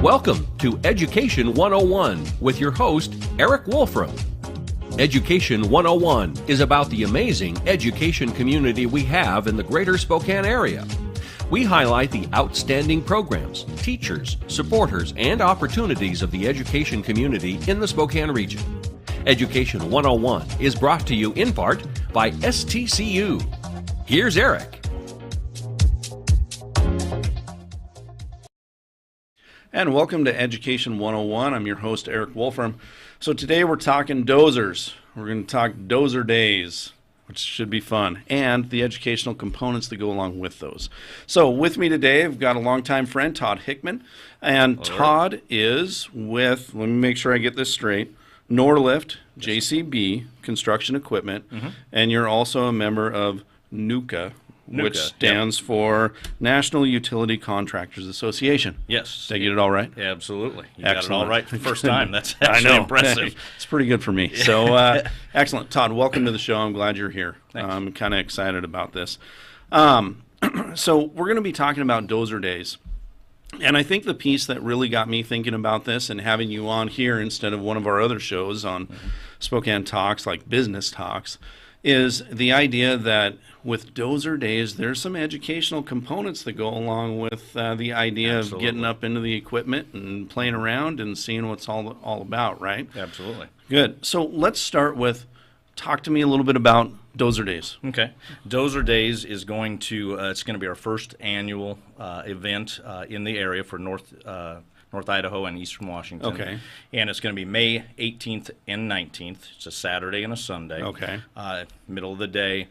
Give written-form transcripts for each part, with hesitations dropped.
Welcome to Education 101 with your host, Eric Wolfram. Education 101 is about the amazing education community we have in the greater Spokane area. We highlight the outstanding programs, teachers, supporters, and opportunities of the education community in the Spokane region. Education 101 is brought to you in part by STCU. Here's Eric. And welcome to Education 101. I'm your host, Eric Wolfram. So today we're talking dozers. We're going to talk dozer days, which should be fun, and the educational components that go along with those. So with me today, I've got a longtime friend, Todd Hickman. And Todd is with, let me make sure I get this straight, Norlift, JCB, Construction Equipment, and you're also a member of NUCA, which stands for National Utility Contractors Association. Yes. Did I get it all right? Yeah, absolutely. You Excellent. got it all right the first time. That's actually impressive. It's pretty good for me. So, excellent. Todd, welcome to the show. I'm glad you're here. Thanks. I'm kind of excited about this. So we're going to be talking about dozer days. And I think the piece that really got me thinking about this and having you on here instead of one of our other shows on Spokane Talks, like Business Talks, is the idea that with dozer days, there's some educational components that go along with the idea of getting up into the equipment and playing around and seeing what's all about, right? Absolutely. Good. So let's start with, talk to me a little bit about dozer days. Okay. Dozer Days is going to, it's going to be our first annual event in the area for North Idaho and Eastern Washington. Okay. And it's going to be May 18th and 19th. It's a Saturday and a Sunday. Okay. Middle of the day,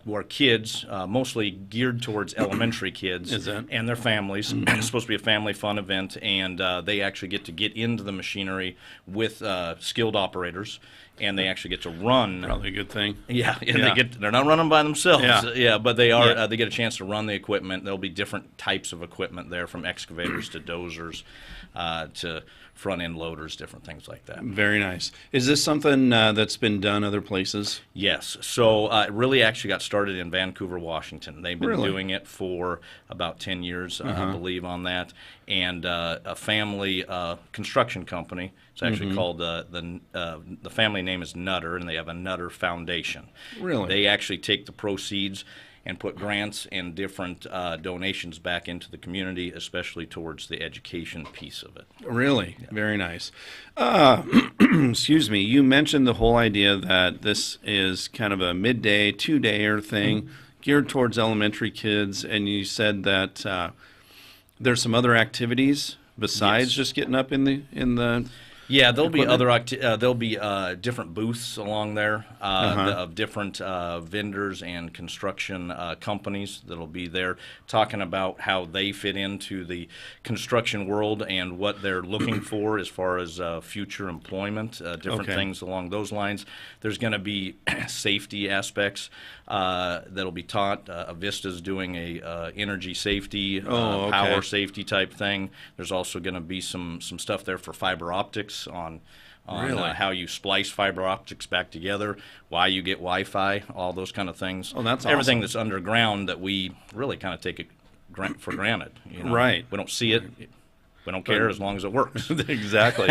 where kids, mostly geared towards elementary kids Is it? and their families. It's supposed to be a family fun event, and they actually get to get into the machinery with skilled operators, and they actually get to run. Probably a good thing. Yeah, and they're not running by themselves. But they are. Yeah. They get a chance to run the equipment. There'll be different types of equipment there, from excavators to dozers, to front-end loaders, different things like that. Very nice. Is this something that's been done other places? Yes. So it really actually got started in Vancouver, Washington. They've been doing it for about 10 years, I believe, on that. And a family construction company. It's actually called the family name is Nutter, and they have a Nutter Foundation. Really? They actually take the proceeds and put grants and different donations back into the community, especially towards the education piece of it. Really? Yeah. Very nice. Excuse me. You mentioned the whole idea that this is kind of a midday, two-dayer thing geared towards elementary kids, and you said that there's some other activities besides just getting up in the Yeah, there'll be equipment? there'll be different booths along there of different vendors and construction companies that'll be there talking about how they fit into the construction world and what they're looking for as far as future employment, different things along those lines. There's going to be safety aspects that'll be taught. Avista's doing a energy safety, power safety type thing. There's also going to be some stuff there for fiber optics on how you splice fiber optics back together, why you get Wi-Fi, all those kind of things. Oh, that's everything awesome. that's underground that we really kind of take it for granted. You know? Right. We don't see it. We don't care as long as it works. Exactly,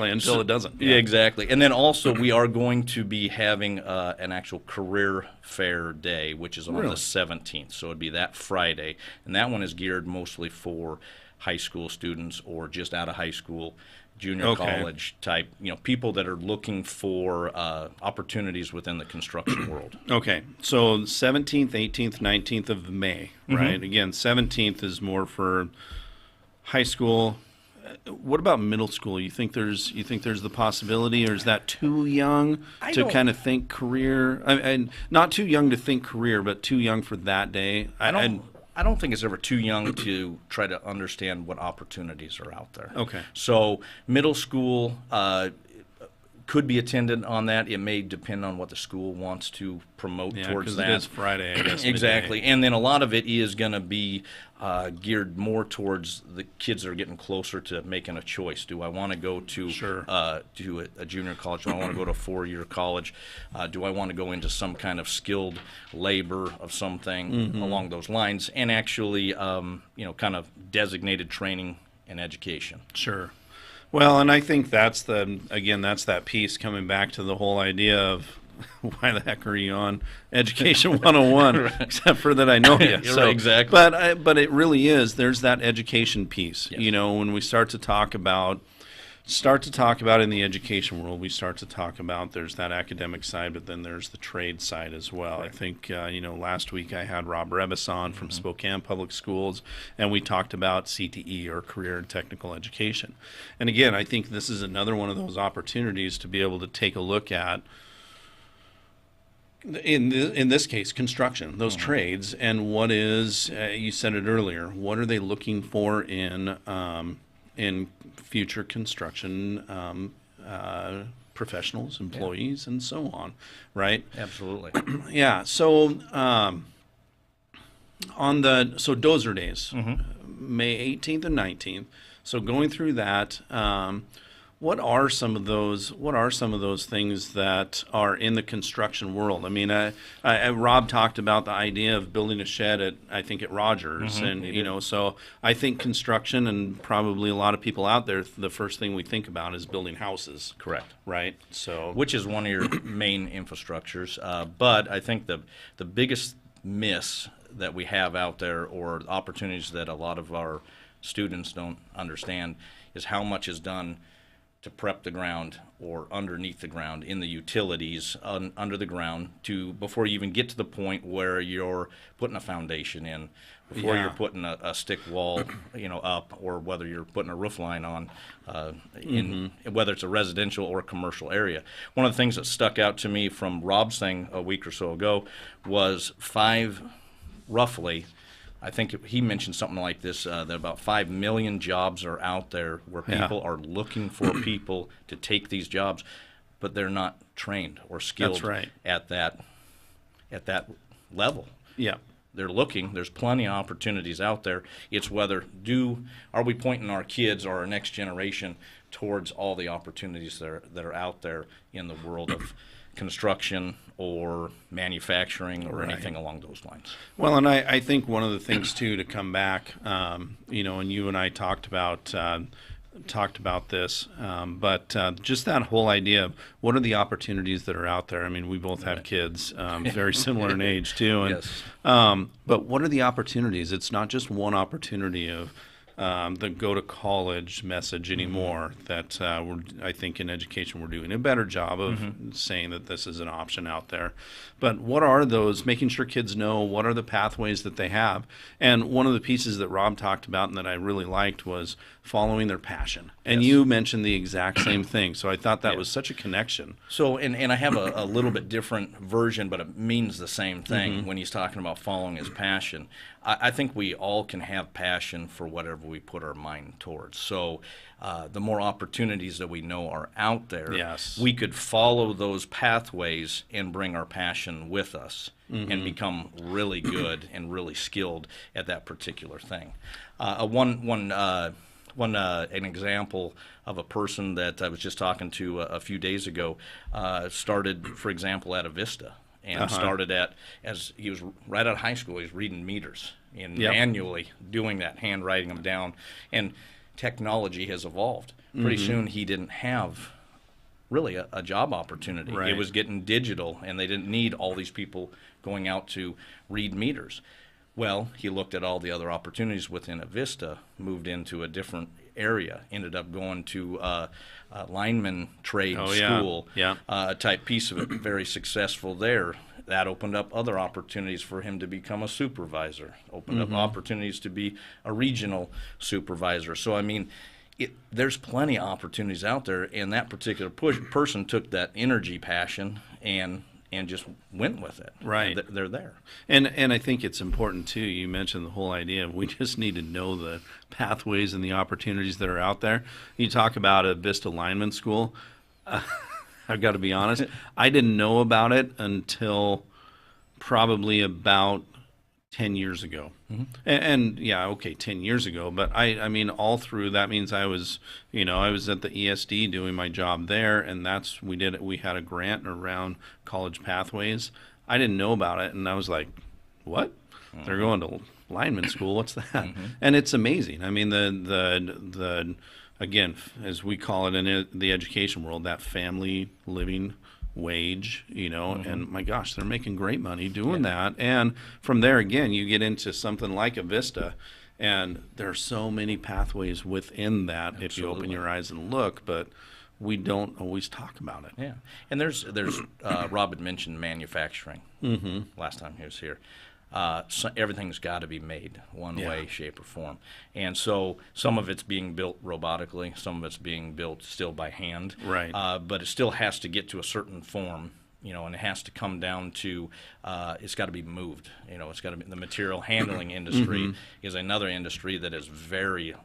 until it doesn't. Yeah, exactly. And then also we are going to be having an actual career fair day, which is on the 17th. So it'd be that Friday. And that one is geared mostly for high school students or just out of high school, junior college type, people that are looking for opportunities within the construction world. Okay, so 17th, 18th, 19th of May, right? Again, 17th is more for high school. What about middle school? You think there's the possibility, or is that too young to kind of think career? And not too young to think career, but too young for that day. I don't think it's ever too young to try to understand what opportunities are out there. Okay. So middle school could be attended on that. It may depend on what the school wants to promote towards that. It is Friday, I guess. Exactly. Midday. And then a lot of it is going to be geared more towards the kids that are getting closer to making a choice. Do I want to go to a junior college? Do I want to go to a four-year college? Do I want to go into some kind of skilled labor of something along those lines? And actually, kind of designated training in education. Sure. Well, and I think that's that's that piece coming back to the whole idea of why the heck are you on Education 101, Right. except for that I know you. You're right, exactly. But it really is. There's that education piece. Yes. You know, when we start to talk about in the education world, we start to talk about there's that academic side, but then there's the trade side as well. Right. I think, last week I had Rob Rebus on from Spokane Public Schools, and we talked about CTE, or Career and Technical Education. And again, I think this is another one of those opportunities to be able to take a look at, in this case, construction, those trades, and what is, you said it earlier, what are they looking for in future construction professionals, employees, and so on, right? Absolutely. Yeah. So Dozer Days, May 18th and 19th. So going through that, what are some of those things that are in the construction world? I mean, Rob talked about the idea of building a shed at Rogers, and so I think construction, and probably a lot of people out there, the first thing we think about is building houses. Correct. Right. So Which is one of your main infrastructures. But I think the biggest miss that we have out there, or opportunities that a lot of our students don't understand, is how much is done to prep the ground or underneath the ground in the utilities under the ground before you even get to the point where you're putting a foundation in, before you're putting a stick wall up, or whether you're putting a roof line on whether it's a residential or commercial area. One of the things that stuck out to me from Rob's thing a week or so ago was roughly, I think he mentioned something like this, that about 5 million jobs are out there where people are looking for people to take these jobs, but they're not trained or skilled. That's right. at that level. yeah. They're looking. There's plenty of opportunities out there. It's whether are we pointing our kids or our next generation towards all the opportunities that are out there in the world of construction or manufacturing or anything along those lines. Well, and I think one of the things too, to come back, and you and I talked about this, but just that whole idea of what are the opportunities that are out there. I mean, we both have kids, very similar in age too, and Yes. but what are the opportunities? It's not just one opportunity of the go to college message anymore. That I think in education we're doing a better job of saying that this is an option out there. But what are those? Making sure kids know what are the pathways that they have. And one of the pieces that Rob talked about and that I really liked was following their passion. And you mentioned the exact same thing. So I thought that was such a connection. So, and I have a little bit different version, but it means the same thing when he's talking about following his passion. I think we all can have passion for whatever we put our mind towards. So the more opportunities that we know are out there, we could follow those pathways and bring our passion with us and become really good and really skilled at that particular thing. An example of a person that I was just talking to a few days ago started, for example, at a Vista, and started as he was right out of high school. He was reading meters and manually doing that, handwriting them down, and technology has evolved. Pretty soon he didn't have really a job opportunity. Right. It was getting digital, and they didn't need all these people going out to read meters. Well, he looked at all the other opportunities within a Vista, moved into a different area, ended up going to a lineman trade school, type piece of it, very successful there. That opened up other opportunities for him to become a supervisor, opened up opportunities to be a regional supervisor. So, I mean, there's plenty of opportunities out there, and that particular person took that energy, passion, and just went with it. Right. They're there. And I think it's important, too, you mentioned the whole idea of we just need to know the pathways and the opportunities that are out there. You talk about a Vista lineman school. I've got to be honest, I didn't know about it until probably about 10 years ago. And 10 years ago, but I mean, all through that means I was at the ESD doing my job there, and we had a grant around college pathways. I didn't know about it, and I was like, what? They're going to lineman school. What's that? And it's amazing. I mean, the again, as we call it in the education world, that family living wage, and my gosh, they're making great money doing that. And from there, again, you get into something like a Vista, and there are so many pathways within that. If you open your eyes and look, but we don't always talk about it. Yeah, and there's Rob had mentioned manufacturing last time he was here. So everything's got to be made one way, shape, or form. And so some of it's being built robotically, some of it's being built still by hand. Right. But it still has to get to a certain form, and it has to come down to it's got to be moved. It's got to be the material handling industry is another industry that is very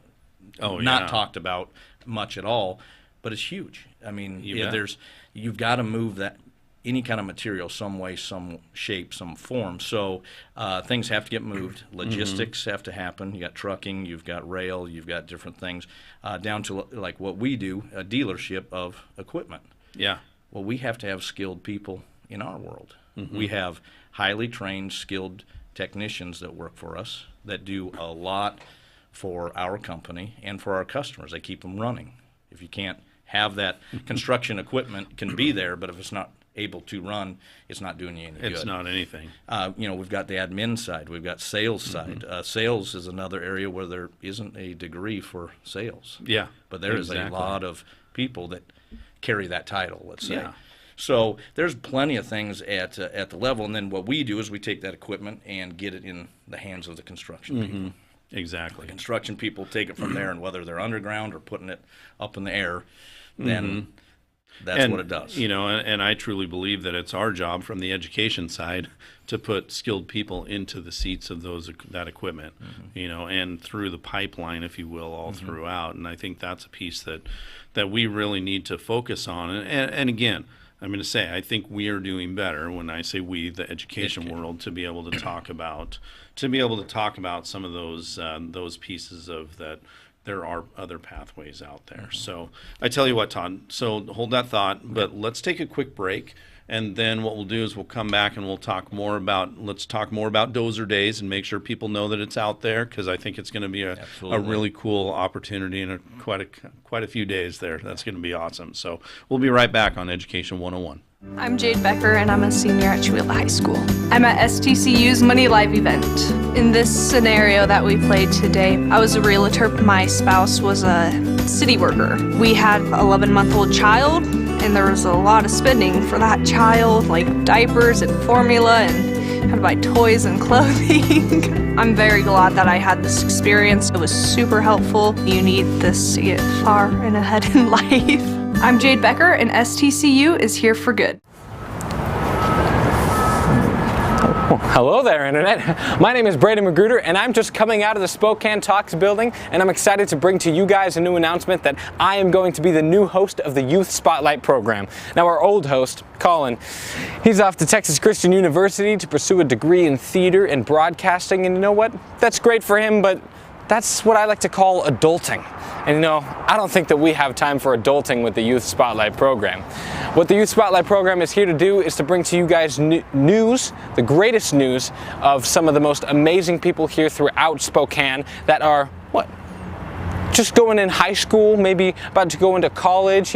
not talked about much at all, but it's huge. I mean, you've got to move that. Any kind of material, some way, some shape, some form. So things have to get moved. Logistics have to happen. You got trucking, you've got rail, you've got different things, down to like what we do, a dealership of equipment. Yeah. Well, we have to have skilled people in our world. We have highly trained, skilled technicians that work for us that do a lot for our company and for our customers. They keep them running. If you can't have that construction equipment can be there, but if it's not able to run, it's not doing you any good. It's not anything. We've got the admin side, we've got sales side. Sales is another area where there isn't a degree for sales. Yeah, but there is a lot of people that carry that title, let's say. Yeah. So there's plenty of things at the level, and then what we do is we take that equipment and get it in the hands of the construction people. Exactly. The construction people take it from there, and whether they're underground or putting it up in the air, then that's what it does. And I truly believe that it's our job from the education side to put skilled people into the seats of that equipment, and through the pipeline, if you will, all throughout. And I think that's a piece that we really need to focus on. And again, I'm going to say, I think we are doing better when I say we, the education world, to be able to talk about some of those pieces of that. There are other pathways out there. So I tell you what, Todd, so hold that thought, but let's take a quick break. And then what we'll do is we'll come back and we'll talk more about Dozer Days and make sure people know that it's out there, because I think it's going to be a really cool opportunity and quite a few days there. That's going to be awesome. So we'll be right back on Education 101. I'm Jade Becker, and I'm a senior at Chihuahua High School. I'm at STCU's Money Live event. In this scenario that we played today, I was a realtor. My spouse was a city worker. We had an 11-month-old child, and there was a lot of spending for that child, like diapers and formula, and had to buy toys and clothing. I'm very glad that I had this experience. It was super helpful. You need this to get far and ahead in life. I'm Jade Becker, and STCU is here for good. Hello there, Internet. My name is Braden Magruder, and I'm just coming out of the Spokane Talks building, and I'm excited to bring to you guys a new announcement that I am going to be the new host of the Youth Spotlight program. Now, our old host, Colin, he's off to Texas Christian University to pursue a degree in theater and broadcasting, and you know what? That's great for him, but that's what I like to call adulting. And I don't think that we have time for adulting with the Youth Spotlight program. What the Youth Spotlight program is here to do is to bring to you guys news, the greatest news of some of the most amazing people here throughout Spokane that are, just going in high school, maybe about to go into college,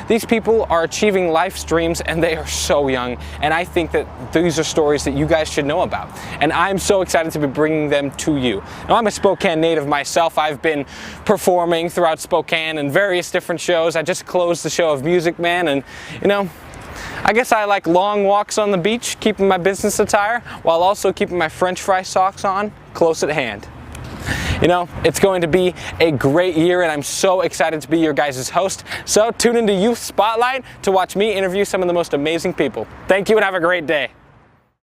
These people are achieving life's dreams, and they are so young. And I think that these are stories that you guys should know about. And I'm so excited to be bringing them to you. Now, I'm a Spokane native myself. I've been performing throughout Spokane in various different shows. I just closed the show of Music Man, and, I guess I like long walks on the beach, keeping my business attire, while also keeping my French fry socks on close at hand. It's going to be a great year, and I'm so excited to be your guys' host. So tune into Youth Spotlight to watch me interview some of the most amazing people. Thank you, and have a great day.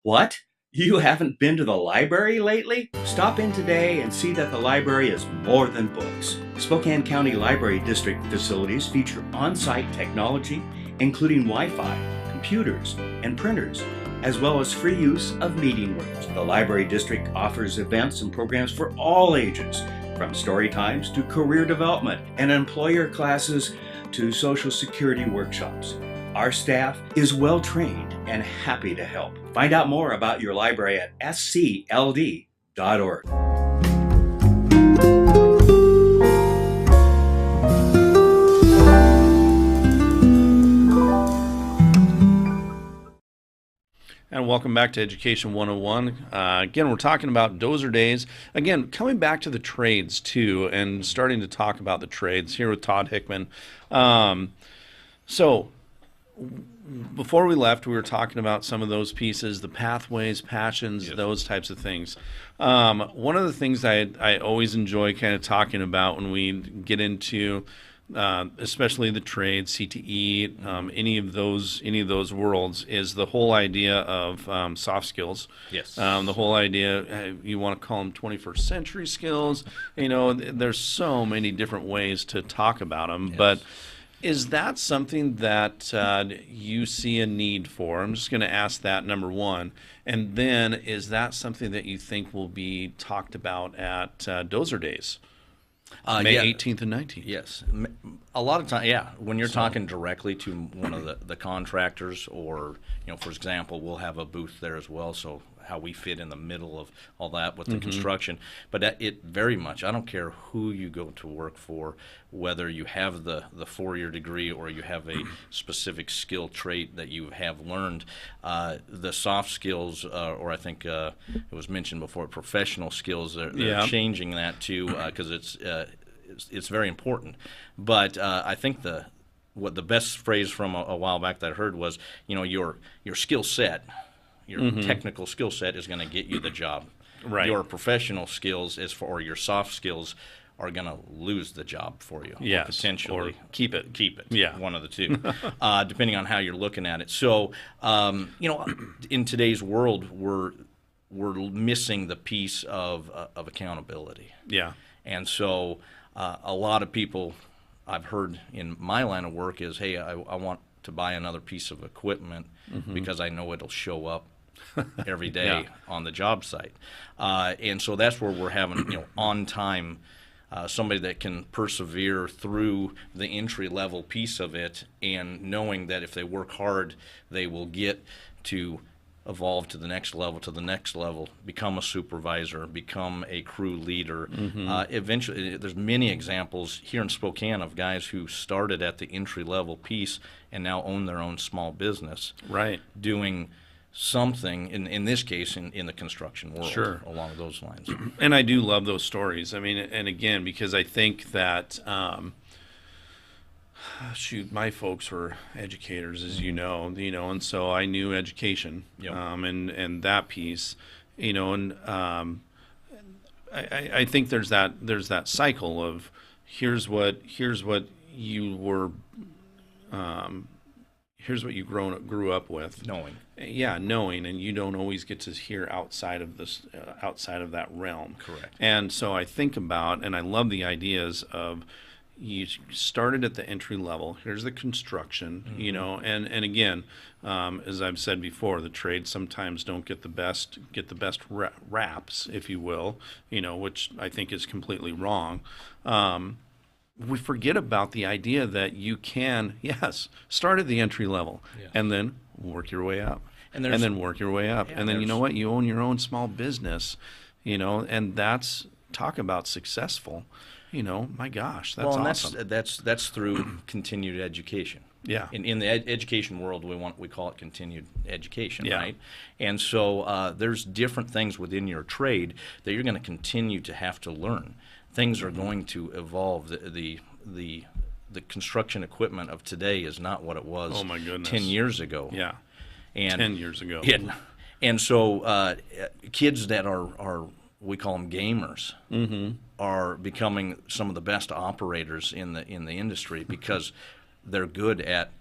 What? You haven't been to the library lately? Stop in today and see that the library is more than books. Spokane County Library District facilities feature on-site technology, including Wi-Fi, computers, and printers, as well as free use of meeting rooms. The Library District offers events and programs for all ages, from story times to career development and employer classes to Social Security workshops. Our staff is well trained and happy to help. Find out more about your library at scld.org. And welcome back to Education 101. Again, we're talking about Dozer Days. Again, coming back to the trades too, and starting to talk about the trades here with Todd Hickman. So before we left, we were talking about some of those pieces, the pathways, passions, those types of things. One of the things I always enjoy kind of talking about when we get into especially the trades, CTE, any of those worlds, is the whole idea of soft skills. Yes. The whole idea, you want to call them 21st century skills. There's so many different ways to talk about them. Yes. But is that something that you see a need for? I'm just going to ask that, number one. And then, is that something that you think will be talked about at Dozer Days? May 18th and 19th. Yes. A lot of time, when you're talking directly to one of the contractors, or, for example, we'll have a booth there as well, so how we fit in the middle of all that with the construction. But it very much, I don't care who you go to work for, whether you have the 4-year degree or you have a specific skill trait that you have learned, the soft skills, or I think it was mentioned before, professional skills, they're changing that too, because it's very important. But I think the best phrase from a while back that I heard was, your skill set, your technical skill set is going to get you the job. Right. Your professional skills or your soft skills are going to lose the job for you. Yes. Or potentially. Or keep it. Yeah. One of the two, depending on how you're looking at it. So, in today's world, we're missing the piece of accountability. Yeah. And so a lot of people I've heard in my line of work is, hey, I want to buy another piece of equipment because I know it'll show up every day on the job site. And so that's where we're having, on time, somebody that can persevere through the entry-level piece of it, and knowing that if they work hard, they will get to evolve to the next level, become a supervisor, become a crew leader. Eventually, there's many examples here in Spokane of guys who started at the entry-level piece and now own their own small business. Right. Doing something, in this case, in the construction world, Sure. along those lines. And I do love those stories. I mean, and again, because I think that, my folks were educators, as you know, and so I knew education, and that piece, and I think there's that cycle of here's what you were. Here's what you grew up with. Knowing, and you don't always get to hear outside of that realm. Correct. And so I think about, and I love the ideas of, you started at the entry level. Here's the construction, and again, as I've said before, the trades sometimes don't get the best raps, if you will, which I think is completely wrong. We forget about the idea that you can, start at the entry level and then work your way up, and then work your way up, and then you know what, you own your own small business, and that's, talk about successful. My gosh, that's awesome. That's through continued education. Yeah. In the education world, we call it continued education, Yeah. right? And so there's different things within your trade that you're going to continue to have to learn. Things are going to evolve. The construction equipment of today is not what it was. Oh my goodness. 10 years ago. Yeah. And 10 years ago. And so kids that are we call them gamers, are becoming some of the best operators in the industry because they're good at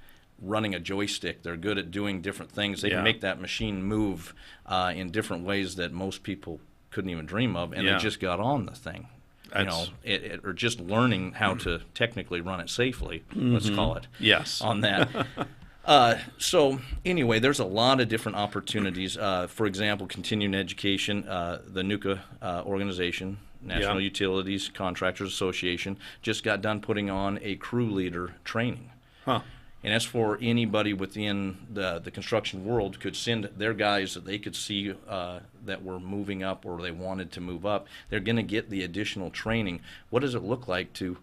running a joystick. They're good at doing different things. They can make that machine move in different ways that most people couldn't even dream of, and they just got on the thing. Or just learning how to technically run it safely, let's call it. Yes. On that. So anyway, there's a lot of different opportunities. For example, continuing education, the NUCA organization, National Utilities Contractors Association, just got done putting on a crew leader training. Huh. And as for anybody within the construction world could send their guys that they could see that were moving up or they wanted to move up, they're going to get the additional training. What does it look like to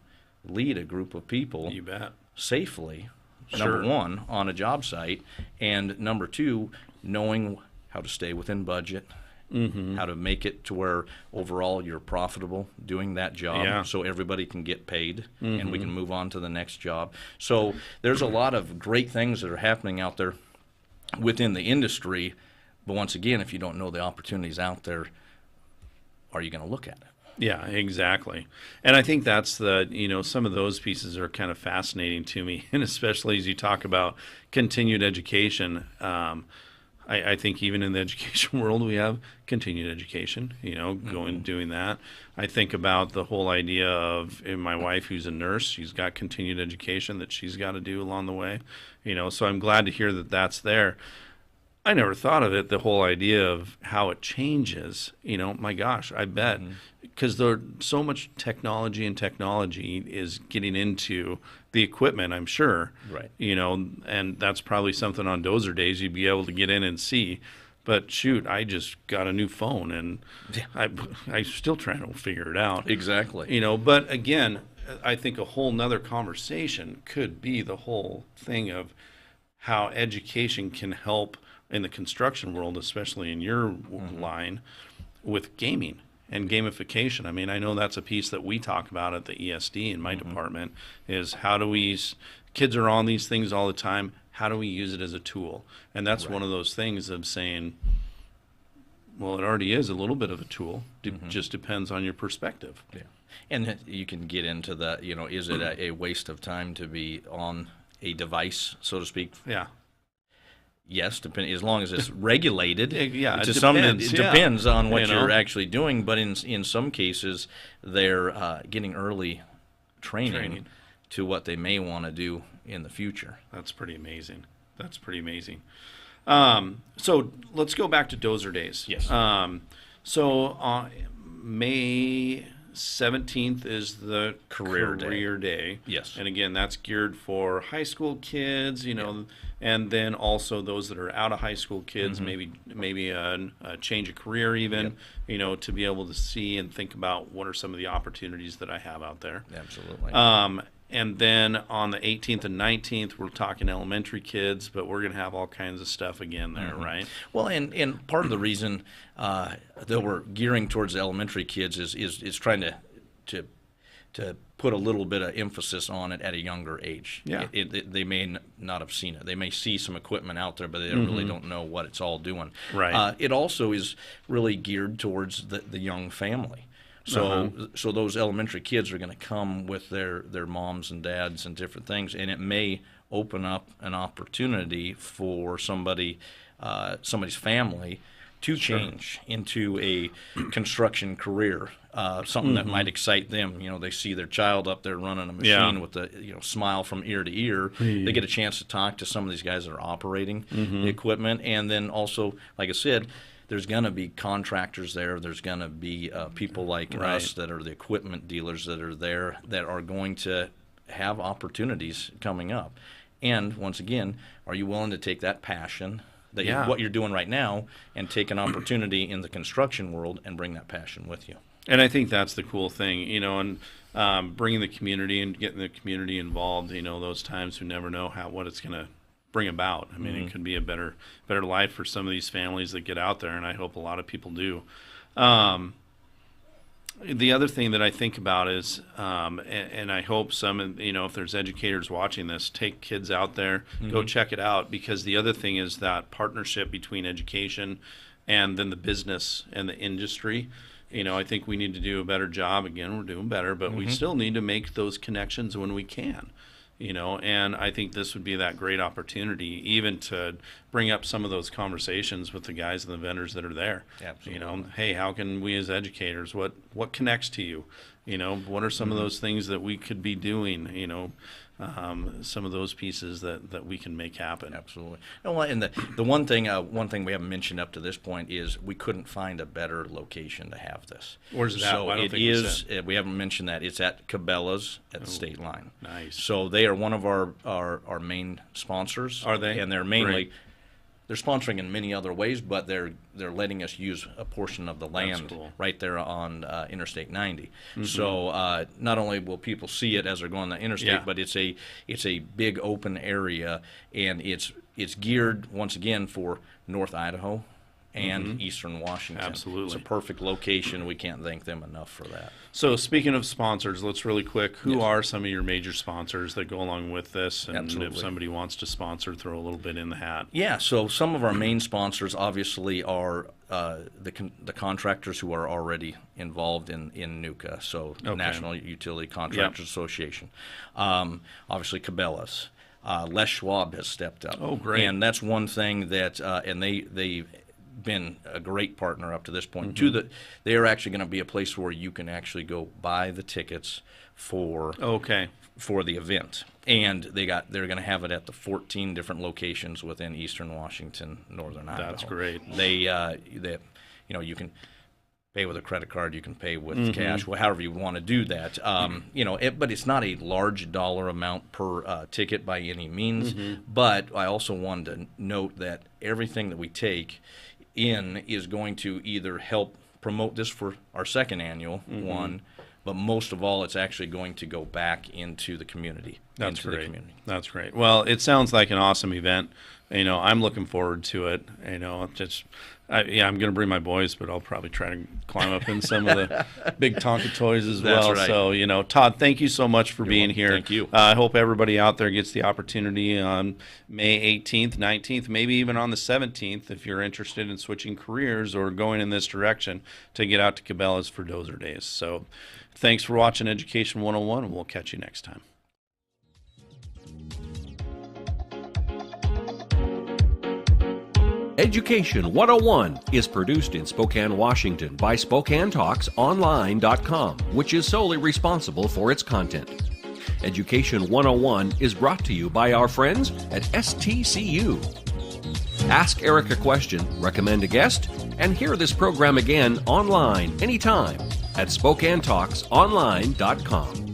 lead a group of people You bet. safely, Sure. number one, on a job site, and number two, knowing how to stay within budget, how to make it to where overall you're profitable doing that job, Yeah. so everybody can get paid and we can move on to the next job. So there's a lot of great things that are happening out there within the industry, but once again, if you don't know the opportunities out there, are you going to look at it? Yeah, exactly. And I think that's some of those pieces are kind of fascinating to me, and especially as you talk about continued education. I think even in the education world, we have continued education, doing that. I think about the whole idea of my wife, who's a nurse, she's got continued education that she's got to do along the way, so I'm glad to hear that that's there. I never thought of it, the whole idea of how it changes, my gosh, I bet, because there's so much technology is getting into the equipment, I'm sure. Right. And that's probably something on Dozer days you'd be able to get in and see. But shoot, I just got a new phone and I'm still trying to figure it out. Exactly. But again, I think a whole nother conversation could be the whole thing of how education can help in the construction world, especially in your line, with gaming and gamification. I mean, I know that's a piece that we talk about at the ESD in my department, is how do we, kids are on these things all the time, how do we use it as a tool? And that's one of those things of saying, well, it already is a little bit of a tool. It just depends on your perspective. Yeah. And you can get into the, is it a waste of time to be on a device, so to speak? Yeah. Yes, as long as it's regulated. Yeah, to it some, depends. it depends on what You know? you're actually doing. But in some cases, they're getting early training to what they may want to do in the future. That's pretty amazing. So let's go back to Dozer Days. Yes. So May 17th is the Career day. Yes. And again, that's geared for high school kids, and then also those that are out of high school kids, maybe a change of career even, to be able to see and think about what are some of the opportunities that I have out there. Absolutely. And then on the 18th and 19th, we're talking elementary kids, but we're going to have all kinds of stuff again there, right? Well, and part of the reason that we're gearing towards the elementary kids is trying to put a little bit of emphasis on it at a younger age. Yeah. They may not have seen it. They may see some equipment out there, but they really don't know what it's all doing. Right. It also is really geared towards the young family. So those elementary kids are going to come with their moms and dads and different things, and it may open up an opportunity for somebody's family to change into a construction career, something that might excite them. They see their child up there running a machine with a smile from ear to ear. They get a chance to talk to some of these guys that are operating the equipment, and then also, like I said, there's going to be contractors there. There's going to be people like us that are the equipment dealers that are there that are going to have opportunities coming up. And once again, are you willing to take that passion, what you're doing right now, and take an opportunity in the construction world and bring that passion with you? And I think that's the cool thing, and bringing the community and getting the community involved, those times we never know what it's going to bring about. I mean, it could be a better life for some of these families that get out there, and I hope a lot of people do. The other thing that I think about is, and I hope some, if there's educators watching this, take kids out there, go check it out, because the other thing is that partnership between education and then the business and the industry. I think we need to do a better job. Again, we're doing better, but we still need to make those connections when we can. And I think this would be that great opportunity even to bring up some of those conversations with the guys and the vendors that are there. Absolutely. Hey, how can we as educators, what connects to you? What are some of those things that we could be doing? some of those pieces that we can make happen. Absolutely. And the one thing we haven't mentioned up to this point is we couldn't find a better location to have this. Where's that? So I don't it think we is. said. We haven't mentioned that it's at Cabela's at the state line. Nice. So they are one of our main sponsors. Are they? And they're mainly. Great. They're sponsoring in many other ways, but they're letting us use a portion of the land cool. right there on Interstate 90. So not only will people see it as they're going on the interstate, Yeah. but it's a big open area, and it's geared once again for North Idaho and Eastern Washington. Absolutely. It's a perfect location. We can't thank them enough for that. So speaking of sponsors, let's really quick, who are some of your major sponsors that go along with this? And Absolutely. if somebody wants to sponsor, throw a little bit in the hat. Yeah, so some of our main sponsors obviously are the contractors who are already involved in NUCA, so National Utility Contractors Association. Obviously Cabela's. Les Schwab has stepped up. Oh, great. And that's one thing that, and they've been a great partner up to this point. They are actually going to be a place where you can actually go buy the tickets for the event, and they're going to have it at the 14 different locations within Eastern Washington, Northern Idaho. That's great. They you can pay with a credit card, you can pay with cash, however you want to do that. But it's not a large dollar amount per ticket by any means. But I also wanted to note that everything that we take in is going to either help promote this for our second annual one, but most of all, it's actually going to go back into the community. That's great. That's great. Well, it sounds like an awesome event. I'm looking forward to it. I'm going to bring my boys, but I'll probably try to climb up in some of the big Tonka toys as well. That's right. So, Todd, thank you so much for being here. Thank you. I hope everybody out there gets the opportunity on May 18th, 19th, maybe even on the 17th, if you're interested in switching careers or going in this direction, to get out to Cabela's for Dozer Days. So thanks for watching Education 101, and we'll catch you next time. Education 101 is produced in Spokane, Washington by SpokaneTalksOnline.com, which is solely responsible for its content. Education 101 is brought to you by our friends at STCU. Ask Eric a question, recommend a guest, and hear this program again online anytime at SpokaneTalksOnline.com.